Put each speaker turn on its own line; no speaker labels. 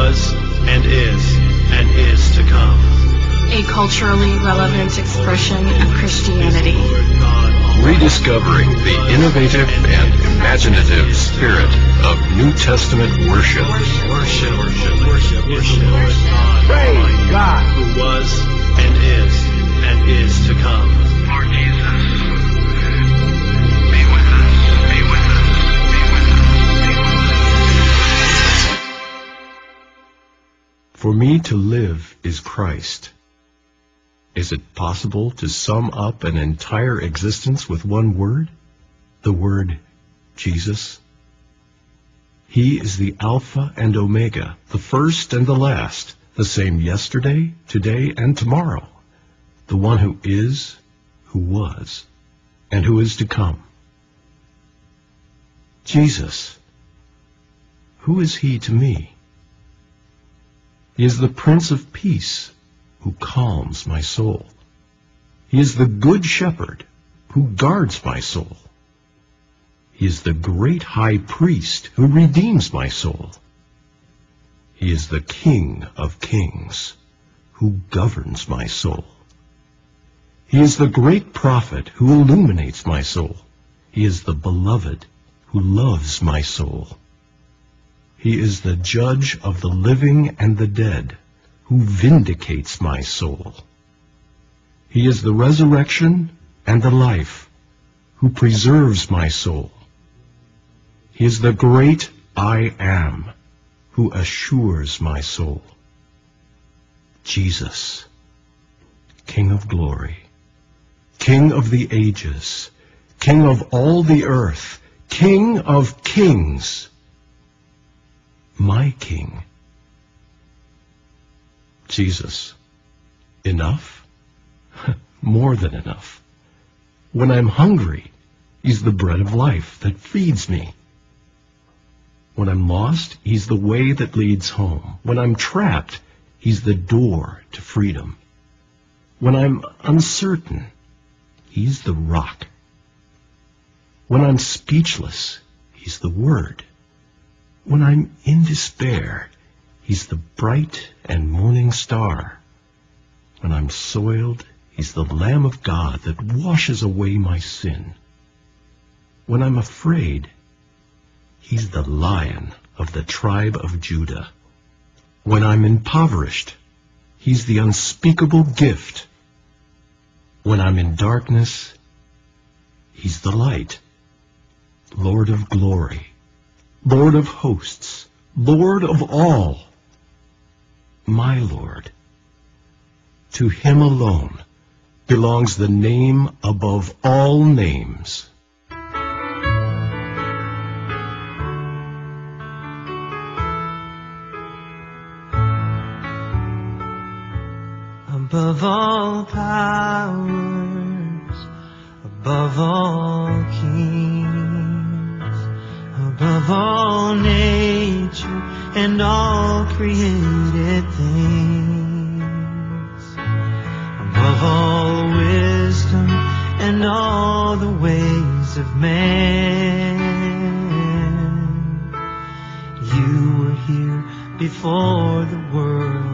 was, and is to come.
A culturally relevant expression of Christianity.
Rediscovering the innovative and imaginative spirit of New Testament worship.
Worship.
Praise God,
who was, and is to come.
Lord Jesus, be with us, be with us, be with us, be with us.
For me to live is Christ. Is it possible to sum up an entire existence with one word? The word Jesus? He is the Alpha and Omega, the first and the last, the same yesterday, today, and tomorrow, the one who is, who was, and who is to come. Jesus. Who is he to me? He is the Prince of Peace, who calms my soul. He is the Good Shepherd, who guards my soul. He is the great High Priest, who redeems my soul. He is the King of Kings, who governs my soul. He is the great Prophet, who illuminates my soul. He is the Beloved, who loves my soul. He is the Judge of the living and the dead, who vindicates my soul. He is the resurrection and the life, who preserves my soul. He is the great I Am, who assures my soul. Jesus, King of glory, King of the ages, King of all the earth, King of kings, my King. Jesus, enough? More than enough. When I'm hungry, he's the bread of life that feeds me. When I'm lost, he's the way that leads home. When I'm trapped, he's the door to freedom. When I'm uncertain, he's the rock. When I'm speechless, he's the word. When I'm in despair, he's the bright and morning star. When I'm soiled, he's the Lamb of God that washes away my sin. When I'm afraid, he's the Lion of the tribe of Judah. When I'm impoverished, he's the unspeakable gift. When I'm in darkness, he's the light. Lord of glory, Lord of hosts, Lord of all. My Lord. To him alone belongs the name above all names.
Above all powers, above all kings, above all nature and all created things, above all wisdom and all the ways of man, you were here before the world